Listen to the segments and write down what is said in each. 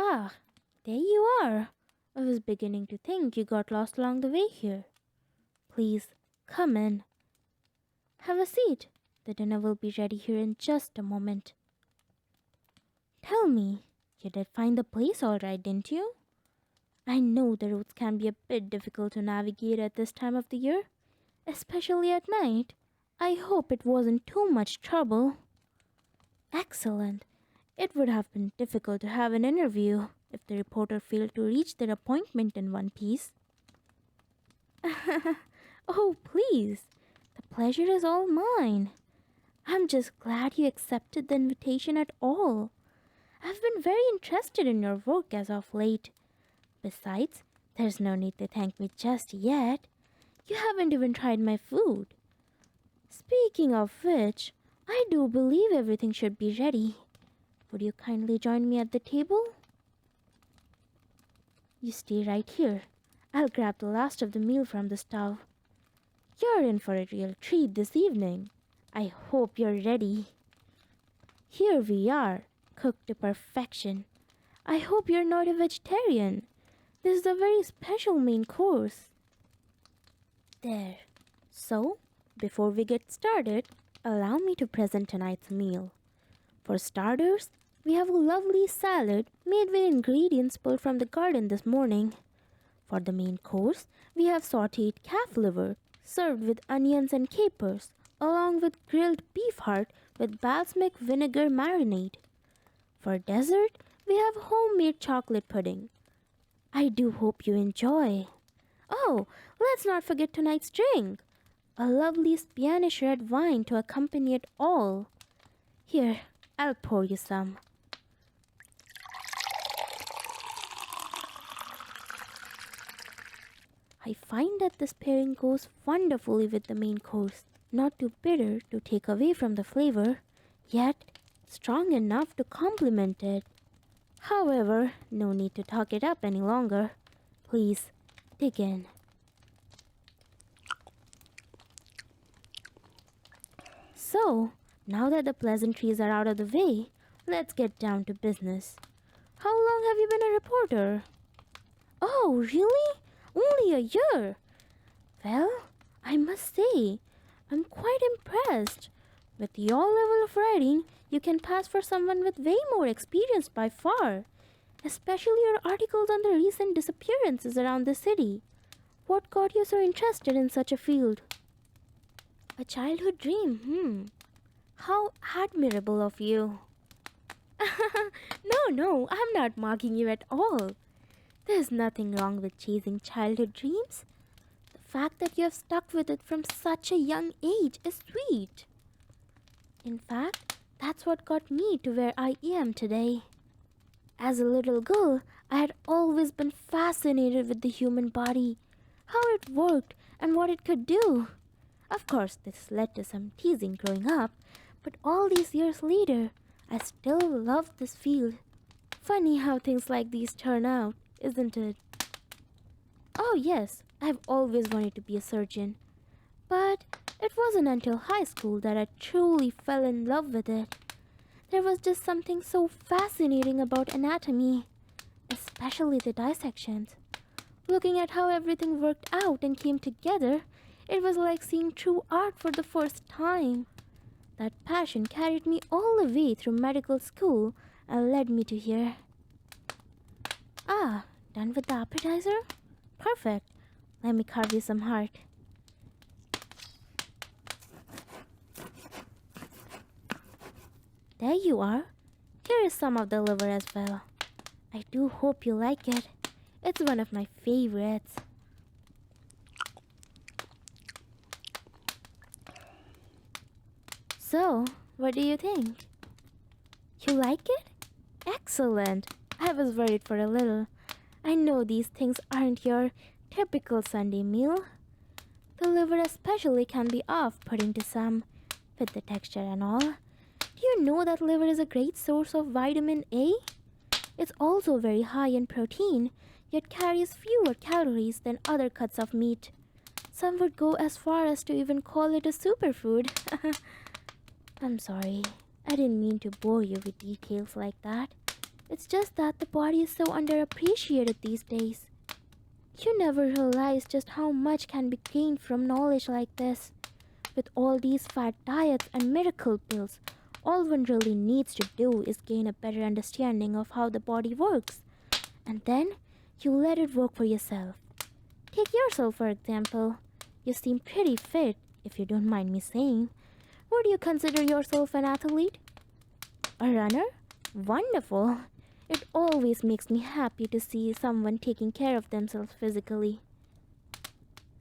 Ah, there you are. I was beginning to think you got lost along the way here. Please, come in. Have a seat. The dinner will be ready here in just a moment. Tell me, you did find the place all right, didn't you? I know the roads can be a bit difficult to navigate at this time of the year, especially at night. I hope it wasn't too much trouble. Excellent. It would have been difficult to have an interview if the reporter failed to reach their appointment in one piece. Oh, please. The pleasure is all mine. I'm just glad you accepted the invitation at all. I've been very interested in your work as of late. Besides, there's no need to thank me just yet. You haven't even tried my food. Speaking of which, I do believe everything should be ready. Would you kindly join me at the table? You stay right here. I'll grab the last of the meal from the stove. You're in for a real treat this evening. I hope you're ready. Here we are, cooked to perfection. I hope you're not a vegetarian. This is a very special main course. There. So, before we get started, allow me to present tonight's meal. For starters, we have a lovely salad made with ingredients pulled from the garden this morning. For the main course, we have sautéed calf liver served with onions and capers, along with grilled beef heart with balsamic vinegar marinade. For dessert, we have homemade chocolate pudding. I do hope you enjoy. Oh, let's not forget tonight's drink. A lovely Spanish red wine to accompany it all. Here, I'll pour you some. I find that this pairing goes wonderfully with the main course. Not too bitter to take away from the flavor, yet strong enough to complement it. However, no need to talk it up any longer. Please, dig in. So, now that the pleasantries are out of the way, let's get down to business. How long have you been a reporter? Oh, really? Only a year? Well, I must say, I'm quite impressed. With your level of writing, you can pass for someone with way more experience by far. Especially your articles on the recent disappearances around the city. What got you so interested in such a field? A childhood dream, How admirable of you. No, I'm not mocking you at all. There's nothing wrong with chasing childhood dreams. The fact that you have stuck with it from such a young age is sweet. In fact, that's what got me to where I am today. As a little girl, I had always been fascinated with the human body, how it worked and what it could do. Of course, this led to some teasing growing up, but all these years later, I still love this field. Funny how things like these turn out, isn't it? Oh yes, I've always wanted to be a surgeon. But it wasn't until high school that I truly fell in love with it. There was just something so fascinating about anatomy, especially the dissections. Looking at how everything worked out and came together, it was like seeing true art for the first time. That passion carried me all the way through medical school and led me to here. Ah, done with the appetizer? Perfect. Let me carve you some heart. There you are. Here is some of the liver as well. I do hope you like it. It's one of my favorites. So, what do you think? You like it? Excellent. I was worried for a little. I know these things aren't your typical Sunday meal. The liver especially can be off-putting to some, with the texture and all. Do you know that liver is a great source of vitamin A? It's also very high in protein, yet carries fewer calories than other cuts of meat. Some would go as far as to even call it a superfood. I'm sorry, I didn't mean to bore you with details like that. It's just that the body is so underappreciated these days. You never realize just how much can be gained from knowledge like this. With all these fat diets and miracle pills, all one really needs to do is gain a better understanding of how the body works. And then you let it work for yourself. Take yourself for example. You seem pretty fit, if you don't mind me saying. Would you consider yourself an athlete? A runner? Wonderful. It always makes me happy to see someone taking care of themselves physically.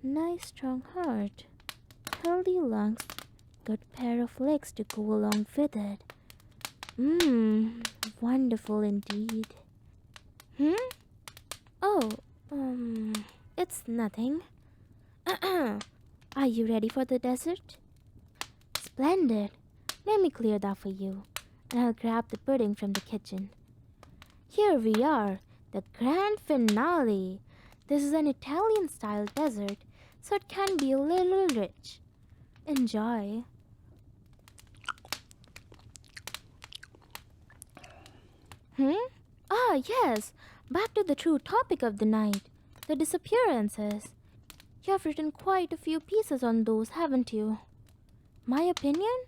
Nice strong heart. Healthy lungs. Good pair of legs to go along with it. Wonderful indeed. Oh, it's nothing. Are you ready for the dessert? Splendid. Let me clear that for you, and I'll grab the pudding from the kitchen. Here we are, the grand finale. This is an Italian-style dessert, so it can be a little rich. Enjoy. Ah, yes. Back to the true topic of the night, the disappearances. You have written quite a few pieces on those, haven't you? My opinion?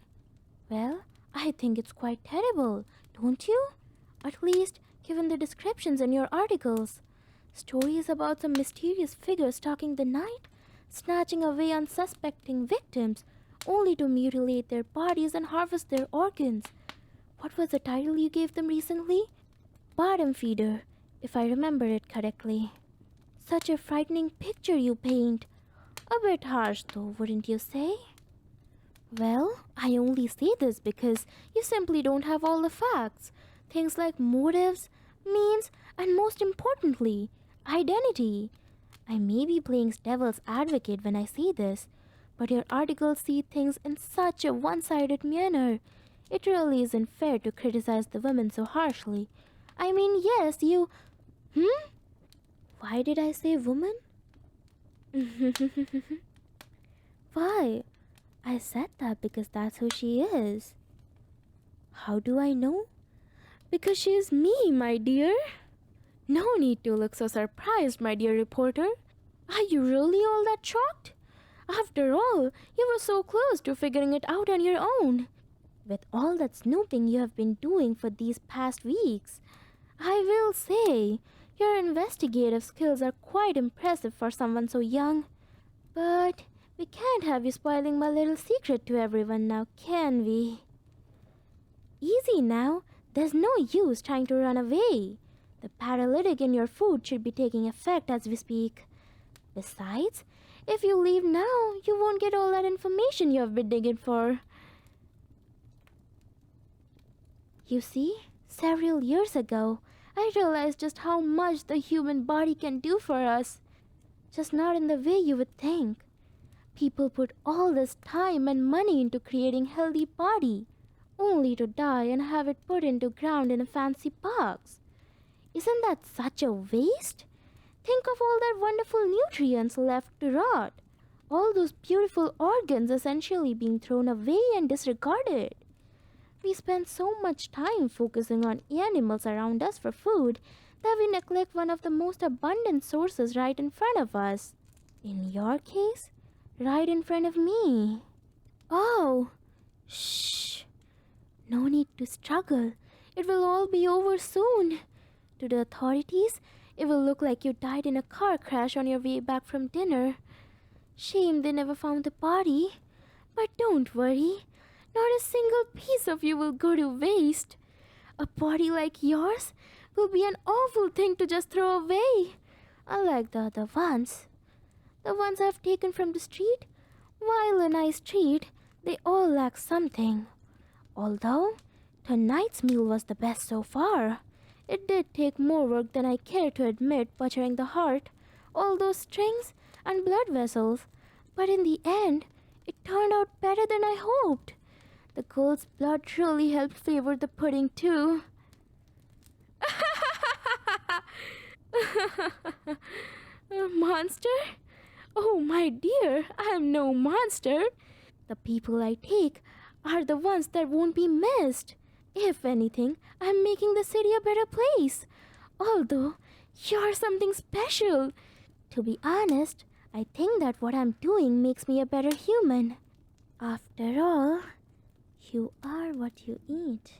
Well, I think it's quite terrible, don't you? At least, given the descriptions in your articles. Stories about some mysterious figure stalking the night, snatching away unsuspecting victims, only to mutilate their bodies and harvest their organs. What was the title you gave them recently? Bottom feeder, if I remember it correctly. Such a frightening picture you paint. A bit harsh though, wouldn't you say? Well, I only say this because you simply don't have all the facts. Things like motives, means, and most importantly, identity. I may be playing devil's advocate when I say this, but your articles see things in such a one-sided manner. It really isn't fair to criticize the women so harshly. I mean, yes, you... Why did I say woman? Why? I said that because that's who she is. How do I know? Because she is me, my dear. No need to look so surprised, my dear reporter. Are you really all that shocked? After all, you were so close to figuring it out on your own. With all that snooping you have been doing for these past weeks, I will say, your investigative skills are quite impressive for someone so young. But we can't have you spoiling my little secret to everyone now, can we? Easy now. There's no use trying to run away. The paralytic in your food should be taking effect as we speak. Besides, if you leave now, you won't get all that information you have been digging for. You see, several years ago, I realized just how much the human body can do for us. Just not in the way you would think. People put all this time and money into creating healthy body, only to die and have it put into ground in a fancy box. Isn't that such a waste? Think of all that wonderful nutrients left to rot. All those beautiful organs essentially being thrown away and disregarded. We spend so much time focusing on animals around us for food that we neglect one of the most abundant sources right in front of us. In your case, right in front of me. Oh, shh. No need to struggle. It will all be over soon. To the authorities, it will look like you died in a car crash on your way back from dinner. Shame they never found the body. But don't worry. Not a single piece of you will go to waste. A body like yours will be an awful thing to just throw away. Unlike the other ones. The ones I've taken from the street, while a nice treat, they all lack something. Although, tonight's meal was the best so far. It did take more work than I care to admit butchering the heart, all those strings and blood vessels. But in the end, it turned out better than I hoped. The girl's blood really helped flavor the pudding too. A monster? Oh my dear, I am no monster. The people I take are the ones that won't be missed. If anything, I'm making the city a better place. Although, you're something special. To be honest, I think that what I'm doing makes me a better human. After all, you are what you eat.